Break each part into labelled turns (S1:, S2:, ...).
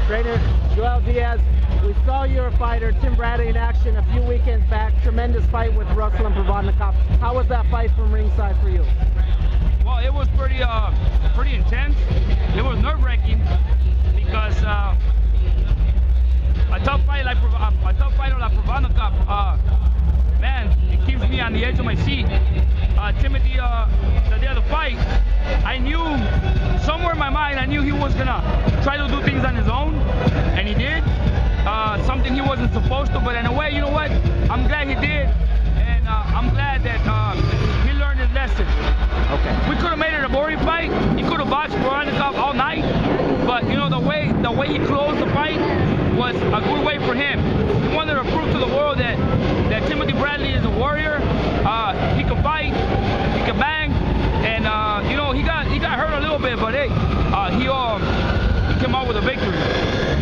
S1: Trainer Joel Diaz, we saw your fighter Tim Bradley in action a few weekends back. Tremendous fight with Russell and Provodnikov. How was that fight from ringside for you?
S2: Well, it was pretty intense. It was nerve-wracking because a tough fighter like Provodnikov, man, it keeps me on the edge of my seat. Timothy, the day of the fight, I knew somewhere in my mind, I knew he was gonna try to do things on his own, and he did. Something he wasn't supposed to, but in a way, you know what? I'm glad he did, and I'm glad that he learned his lesson.
S1: Okay.
S2: We could have made it a boring fight. He could have boxed Provodnikov all night, but you know the way he closed the fight was a good way for him. He wanted to prove to the world that Timothy Bradley is a warrior. He can fight, he can bang, and you know he got hurt a little bit, but hey, he came out with a victory.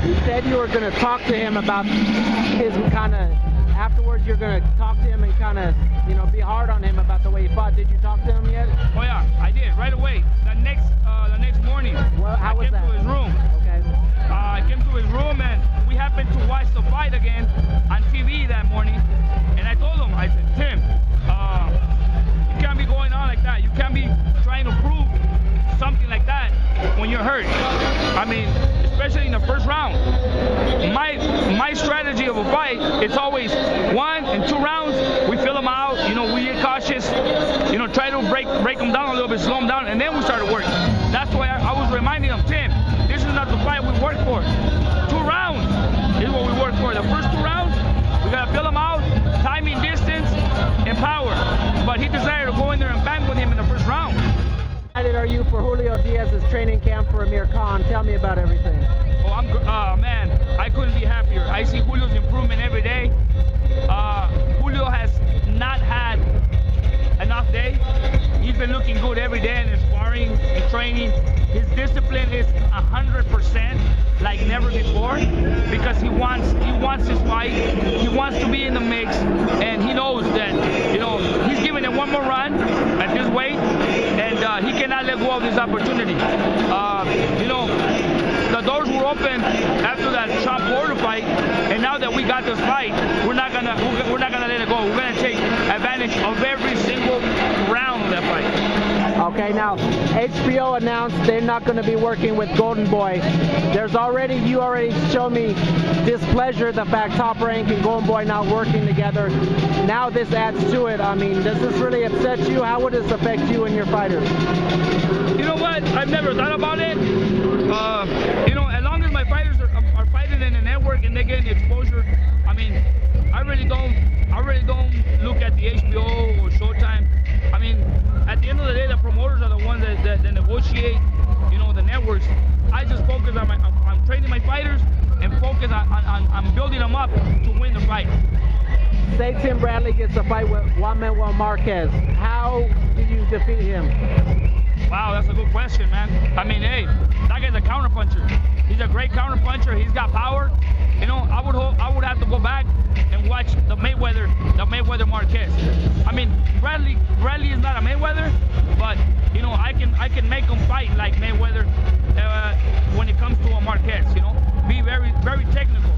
S1: You said you were going to talk to him about his kind of, afterwards you're going to talk to him and kind of, you know, be hard on him about the way he fought. Did you talk to him yet?
S2: Oh yeah, I did, right away. The next morning,
S1: well, how was that?
S2: I came to his room.
S1: Okay.
S2: I came to his room and we happened to watch the fight again on TV that morning. And I told him, I said, Tim, you can't be going on like that. You can't be trying to prove something like that when you're hurt. I mean, especially in the first round. My strategy of a fight, it's always 1 and 2 rounds. We fill them out. You know, we get cautious. You know, try to break them down a little bit, slow them down, and then we start to work. That's why I was reminding him, Tim, this is not the fight we work for. 2 rounds is what we work for. The first 2 rounds, we gotta fill them out, timing, distance, and power. But he decided to go in there and bang with him in the first round.
S1: How excited are you for Julio Diaz's training camp for Amir Khan? Tell me about everything.
S2: Oh, man, I couldn't be happier. I see Julio's improvement every day. Julio has not had enough day. He's been looking good every day in his sparring and training. His discipline is 100%, like never before, because he wants his fight. He wants to be in the mix, and he knows that, you know, he's giving it one more run at this weight, and he cannot let go of this opportunity. You know, the doors were open after that Chop Border fight, and now that we got this fight, we're not gonna let it go. We're gonna take advantage of every single round of that fight.
S1: Okay, now HBO announced they're not going to be working with Golden Boy. You already showed me displeasure the fact Top Rank and Golden Boy not working together. Now this adds to it. I mean, does this really upset you? How would this affect you and your fighters?
S2: You know what? I've never thought about it. You know, as long as my fighters are fighting in the network and they're getting exposure, I mean, I really don't look at the HBO or Showtime. I mean, at the end of the day, the promoters are the ones that negotiate, you know, the networks. I just focus on I'm training my fighters and focus on building them up to win the fight.
S1: Say Tim Bradley gets a fight with Juan Manuel Marquez. How do you defeat him?
S2: Wow, that's a good question, man. I mean, hey, that guy's a counterpuncher. He's a great counterpuncher. He's got power. You know, I would have to go back and watch the Mayweather Marquez. I mean, Bradley is not a Mayweather, but you know, I can make him fight like Mayweather when it comes to a Marquez. You know, be very, very technical.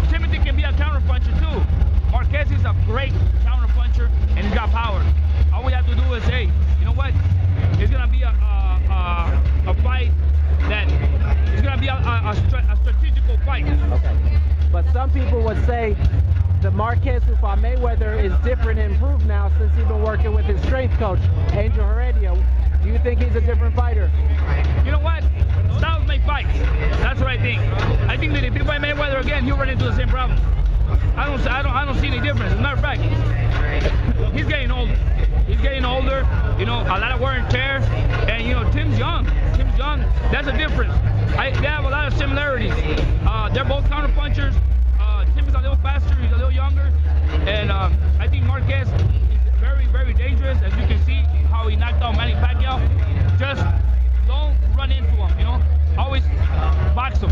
S2: Timothy can be a counterpuncher too. Marquez is a great counterpuncher and he's got power. All we have to do is, hey, you know what? It's gonna be a fight that it's gonna be a strategical fight.
S1: Okay. But some people would say the Marquez who fought Mayweather is different and improved now since he's been working with his strength coach, Angel Heredia. Do you think he's a different fighter?
S2: You know what? Styles make fights. That's what I think. I think that if he fight Mayweather again, he'll run into the same problem. I don't see any difference. As a matter of fact, he's getting older. He's getting older. You know, a lot of wear and tear. And you know, Tim's young. That's a difference. They have a lot of similarities. They're both counterpunchers. Tim is a little faster. He's a little younger. And I think Marquez is very, very dangerous. As you can see, how he knocked out Manny Pacquiao. Just don't run into him. You know, always box him.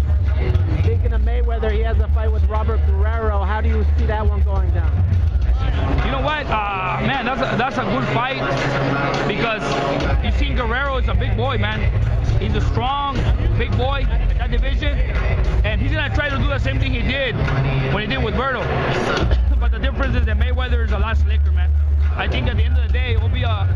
S1: Speaking of Mayweather, he has a fight with Robert Guerrero. How do you see that one going down?
S2: You know what, man, that's a good fight because you've seen Guerrero is a big boy, man. He's a strong, big boy in that division. same thing he did when he did with Berto. But the difference is that Mayweather is a lot slicker, man. I think at the end of the day, it will be a